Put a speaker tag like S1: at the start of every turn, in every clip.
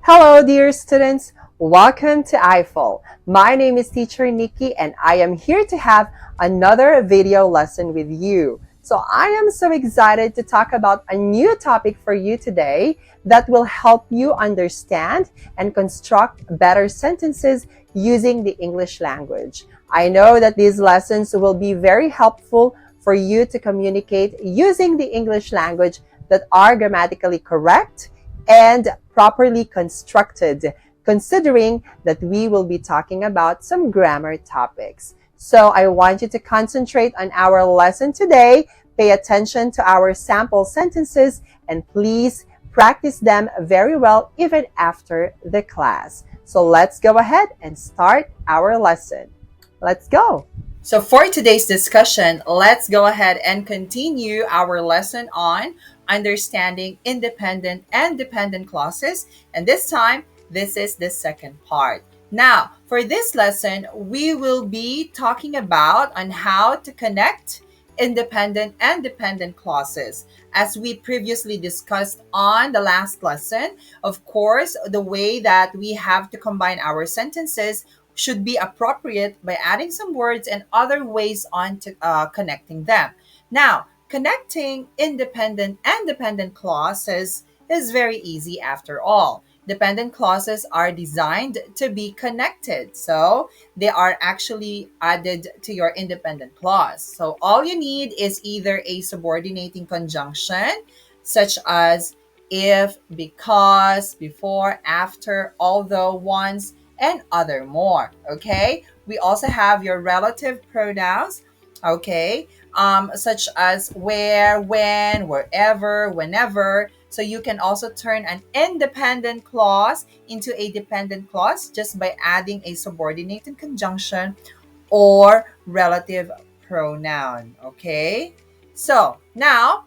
S1: Hello, dear students. Welcome to I-Fal. My name is Teacher Nikki, and I am here to have another video lesson with you. So I am so excited to talk about a new topic for you today that will help you understand and construct better sentences using the English language. I know that these lessons will be very helpful for you to communicate using the English language that are grammatically correct and properly constructed, considering that we will be talking about some grammar topics. So I want you to concentrate on our lesson today, pay attention to our sample sentences, and please practice them very well even after the class. So let's go ahead and start our lesson. Let's go. So for today's discussion, let's go ahead and continue our lesson on understanding independent and dependent clauses. And this time, this is the second part. Now, for this lesson, we will be talking about on how to connect independent and dependent clauses. As we previously discussed on the last lesson, of course, the way that we have to combine our sentences should be appropriate by adding some words and other ways on to connecting them. Now, connecting independent and dependent clauses is very easy after all. Dependent clauses are designed to be connected, so they are actually added to your independent clause. So all you need is either a subordinating conjunction, such as if, because, before, after, although, once, and other more. Okay, we also have your relative pronouns. Okay, such as where, when, wherever, whenever. So you can also turn an independent clause into a dependent clause just by adding a subordinated conjunction or relative pronoun. Okay, so now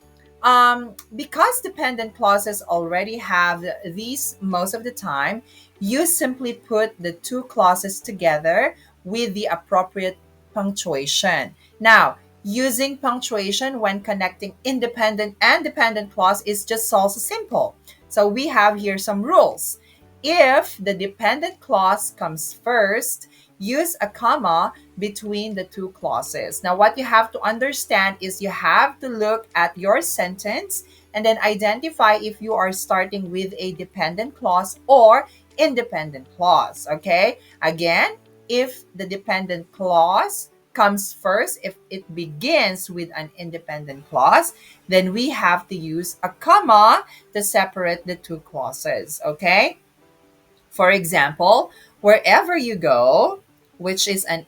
S1: because dependent clauses already have these most of the time, you simply put the two clauses together with the appropriate punctuation. Now, using punctuation when connecting independent and dependent clause is just also simple. So we have here some rules. If the dependent clause comes first, use a comma between the two clauses. Now, what you have to understand is you have to look at your sentence and then identify if you are starting with a dependent clause or independent clause. Okay? Again, if the dependent clause comes first, if it begins with an independent clause, then we have to use a comma to separate the two clauses. Okay? For example, wherever you go, which is a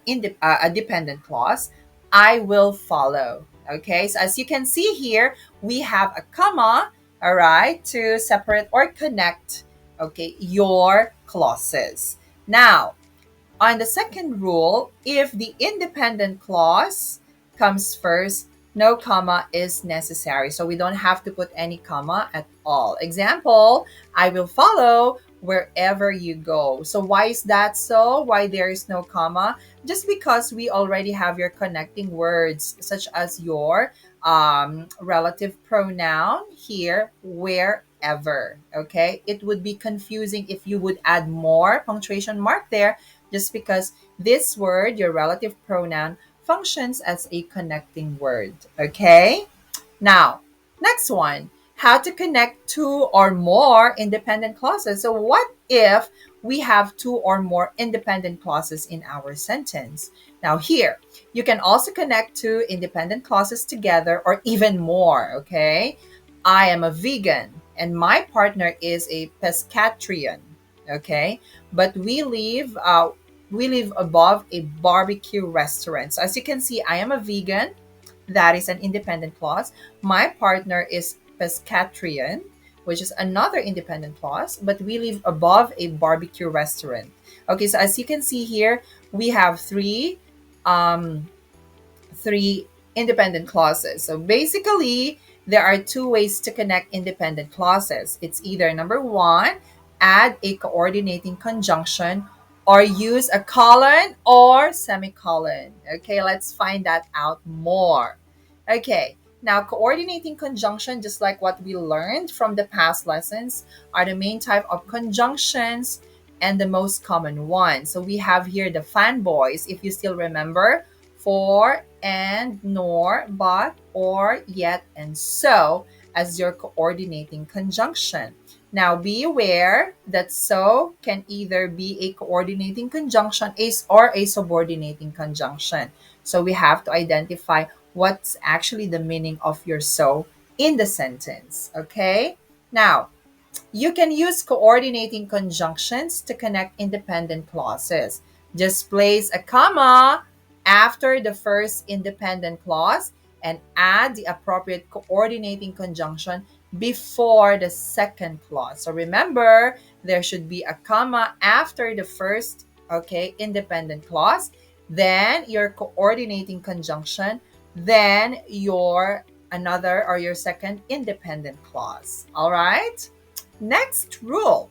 S1: dependent clause, I will follow. Okay, so as you can see here, we have a comma, all right, to separate or connect, okay, your clauses. Now, on the second rule, if the independent clause comes first, no comma is necessary. So we don't have to put any comma at all. Example, I will follow wherever you go. So why is that so? Why there is no comma? Just because we already have your connecting words, such as your relative pronoun here, wherever. Okay, it would be confusing if you would add more punctuation mark there, just because this word, your relative pronoun, functions as a connecting word. Okay? Now, next one, how to connect two or more independent clauses. So what if we have two or more independent clauses in our sentence? Now here, you can also connect two independent clauses together or even more, okay? I am a vegan and my partner is a pescatarian, okay? But we live above a barbecue restaurant. So as you can see, I am a vegan. That is an independent clause. My partner is pescatarian, which is another independent clause, but we live above a barbecue restaurant. Okay, so as you can see here, we have um, three independent clauses. So basically, there are two ways to connect independent clauses. It's either number one, add a coordinating conjunction, or use a colon or semicolon. Okay, let's find that out more. Okay, Now, coordinating conjunction, just like what we learned from the past lessons, are the main type of conjunctions and the most common one. So we have here the fanboys, if you still remember, for, and, nor, but, or, yet, and so as your coordinating conjunction. Now be aware that so can either be a coordinating conjunction or a subordinating conjunction. So we have to identify what's actually the meaning of your so in the sentence. Okay? Now, you can use coordinating conjunctions to connect independent clauses. Just place a comma after the first independent clause and add the appropriate coordinating conjunction before the second clause. So remember, there should be a comma after the first, okay, independent clause, then your coordinating conjunction, then your another or your second independent clause. All right? Next rule.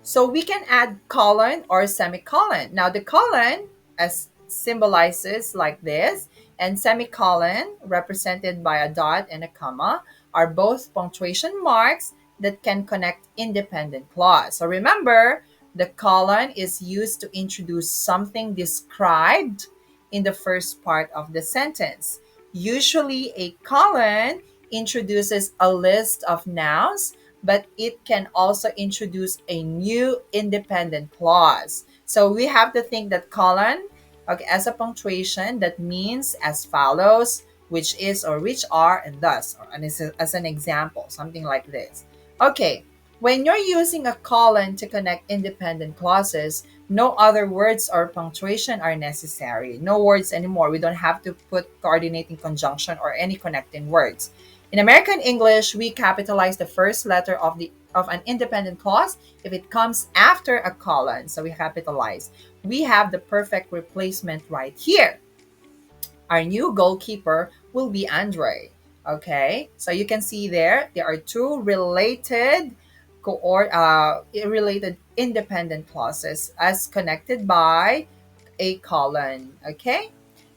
S1: So we can add colon or semicolon. Now the colon as symbolizes like this, and semicolon represented by a dot and a comma are both punctuation marks that can connect independent clause. So remember, the colon is used to introduce something described in the first part of the sentence. Usually a colon introduces a list of nouns, but it can also introduce a new independent clause. So we have to think that colon, okay, as a punctuation, that means as follows, which is or which are and thus, or and as an example, something like this. Okay, when you're using a colon to connect independent clauses, no other words or punctuation are necessary. No words anymore. We don't have to put coordinating conjunction or any connecting words. In American English, we capitalize the first letter of an independent clause if it comes after a colon. So we capitalize. We have the perfect replacement right here. Our new goalkeeper will be Andre. Okay, so you can see there are two related independent clauses as connected by a colon. Okay.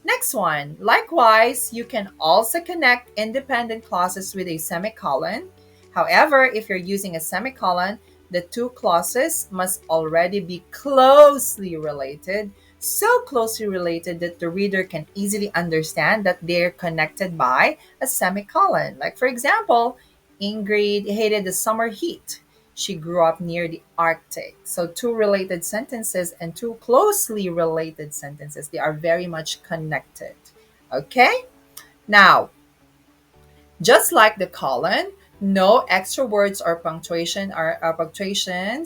S1: Next one. Likewise, you can also connect independent clauses with a semicolon. However, if you're using a semicolon, the two clauses must already be closely related, so closely related that the reader can easily understand that they're connected by a semicolon. Like, for example, Ingrid hated the summer heat. She grew up near the Arctic. So, two related sentences and two closely related sentences, they are very much connected. Okay? Now, just like the colon, no extra words or punctuations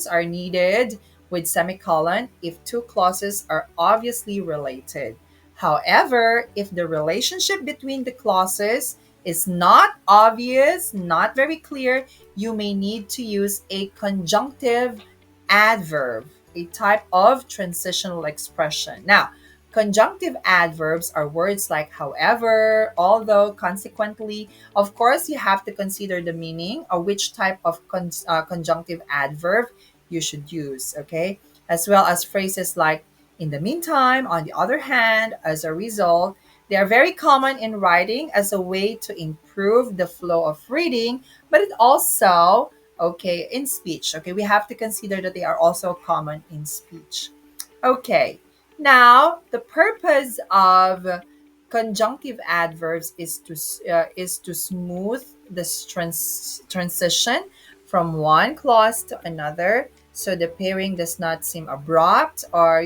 S1: are needed with semicolon if two clauses are obviously related. However, if the relationship between the clauses is not obvious, not very clear, you may need to use a conjunctive adverb, a type of transitional expression. Now, conjunctive adverbs are words like however, although, consequently. Of course, you have to consider the meaning or which type of conjunctive adverb you should use, okay? As well as phrases like in the meantime, on the other hand, as a result. They are very common in writing as a way to improve the flow of reading, but it also, okay, in speech, okay? We have to consider that they are also common in speech. Okay, now the purpose of conjunctive adverbs is to smooth this transition from one clause to another, so the pairing does not seem abrupt or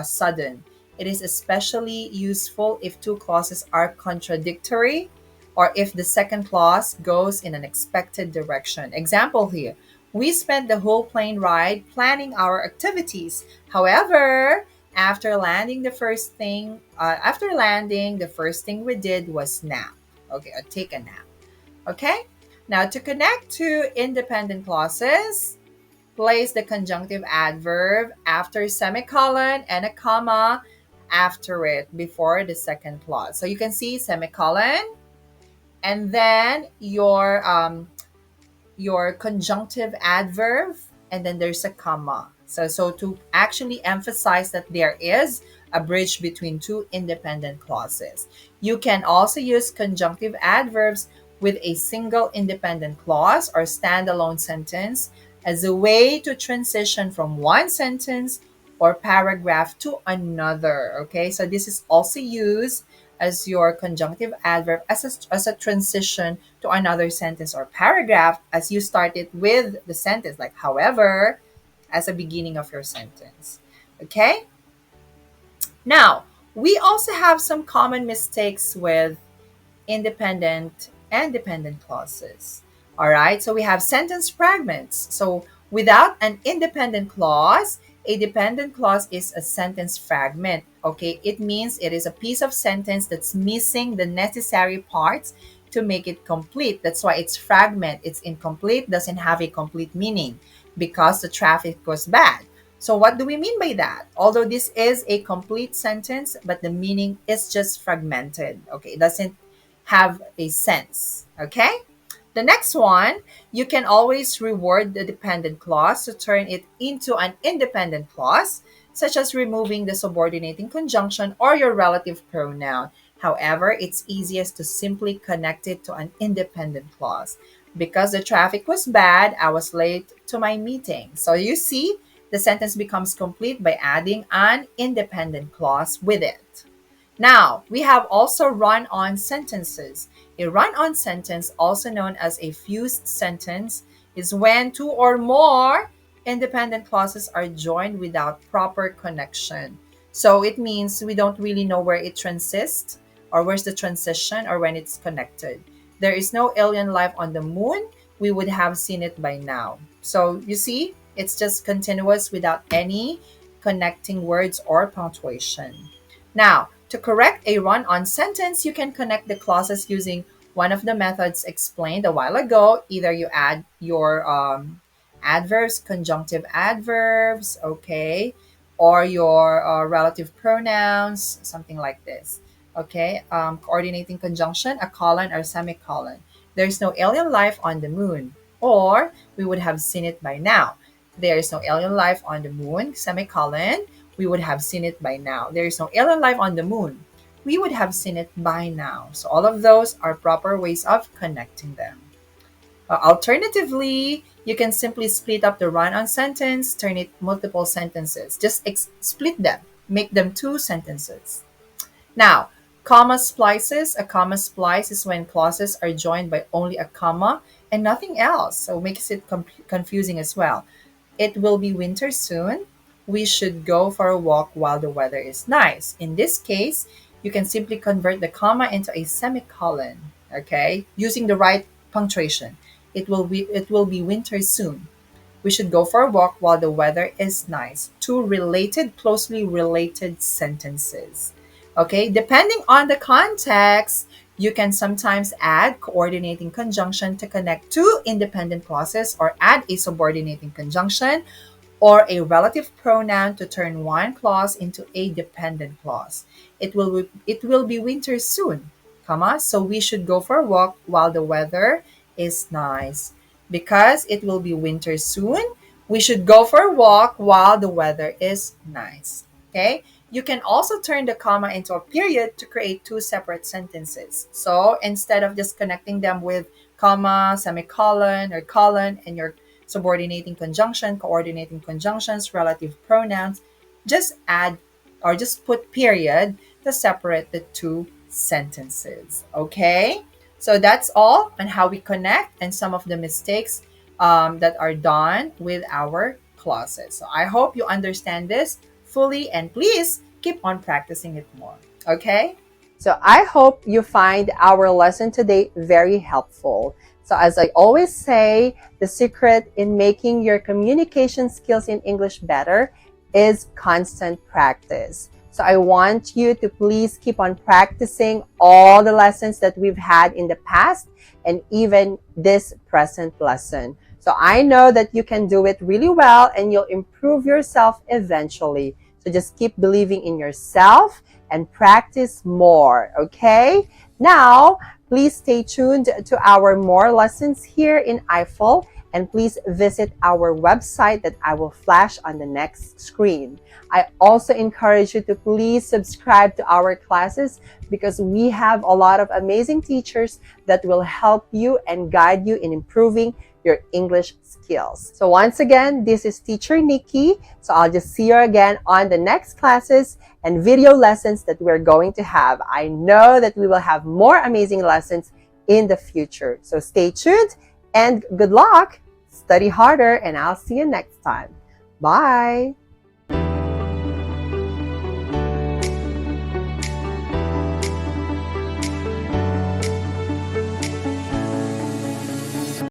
S1: sudden. It is especially useful if two clauses are contradictory or if the second clause goes in an expected direction. Example here: we spent the whole plane ride planning our activities. However, after landing, the first thing we did was nap. Okay, or take a nap. Okay? Now, to connect two independent clauses, place the conjunctive adverb after semicolon and a comma after it before the second clause. So you can see semicolon and then your conjunctive adverb, and then there's a comma. So to actually emphasize that there is
S2: a bridge between two independent clauses. You can also use conjunctive adverbs with a single independent clause or standalone sentence as a way to transition from one sentence or paragraph to another. Okay, so this is also used as your conjunctive adverb as a transition to another sentence or paragraph as you started with the sentence, like however, as a beginning of your sentence. Okay, now we also have some common mistakes with independent and dependent clauses. All right, so we have sentence fragments. So without an independent clause, a dependent clause is a sentence fragment. Okay, it means it is a piece of sentence that's missing the necessary parts to make it complete. That's why it's fragment. It's incomplete, doesn't have a complete meaning because the traffic was bad. So, what do we mean by that? Although this is a complete sentence, but the meaning is just fragmented. Okay, it doesn't have a sense. Okay? The next one, you can always reword the dependent clause to turn it into an independent clause, such as removing the subordinating conjunction or your relative pronoun. However, it's easiest to simply connect it to an independent clause. Because the traffic was bad, I was late to my meeting. So you see, the sentence becomes complete by adding an independent clause with it. Now, we have also run on sentences. A run on sentence, also known as a fused sentence, is when two or more independent clauses are joined without proper connection. So it means we don't really know where it transits or where's the transition or when it's connected. There is no alien life on the moon. We would have seen it by now. So you see, it's just continuous without any connecting words or punctuation. Now, to correct a run-on sentence, you can connect the clauses using one of the methods explained a while ago. Either you add your adverbs, conjunctive adverbs, okay, or your relative pronouns, something like this. Okay, coordinating conjunction, a colon or semicolon. There's no alien life on the moon, or we would have seen it by now. There is no alien life on the moon, semicolon, we would have seen it by now. There is no alien life on the moon. We would have seen it by now. So all of those are proper ways of connecting them. Alternatively, you can simply split up the run-on sentence, turn it multiple sentences. Just split them, make them two sentences. Now, comma splices. A comma splice is when clauses are joined by only a comma and nothing else. So it makes it confusing as well. It will be winter soon. We should go for a walk while the weather is nice. In this case, you can simply convert the comma into a semicolon, okay? Using the right punctuation. It will be winter soon. We should go for a walk while the weather is nice. Two related, closely related sentences. Okay, depending on the context, you can sometimes add coordinating conjunction to connect two independent clauses or add a subordinating conjunction or a relative pronoun to turn one clause into a dependent clause. It will be winter soon, comma, so we should go for a walk while the weather is nice. Because it will be winter soon, we should go for a walk while the weather is nice. Okay? You can also turn the comma into a period to create two separate sentences. So instead of just connecting them with comma, semicolon, or colon, and your subordinating conjunction, coordinating conjunctions, relative pronouns, just add or just put period to separate the two sentences. Okay? So that's all on how we connect and some of the mistakes that are done with our clauses. So I hope you understand this fully and please keep on practicing it more. Okay?
S1: So I hope you find our lesson today very helpful. So as I always say, the secret in making your communication skills in English better is constant practice. So I want you to please keep on practicing all the lessons that we've had in the past and even this present lesson. So I know that you can do it really well and you'll improve yourself eventually. So just keep believing in yourself and practice more, okay? Now, please stay tuned to our more lessons here in I-Fal and please visit our website that I will flash on the next screen. I also encourage you to please subscribe to our classes because we have a lot of amazing teachers that will help you and guide you in improving your English skills. So once again, this is Teacher Nikki. So I'll just see you again on the next classes and video lessons that we're going to have. I know that we will have more amazing lessons in the future. So stay tuned and good luck. Study harder and I'll see you next time. Bye.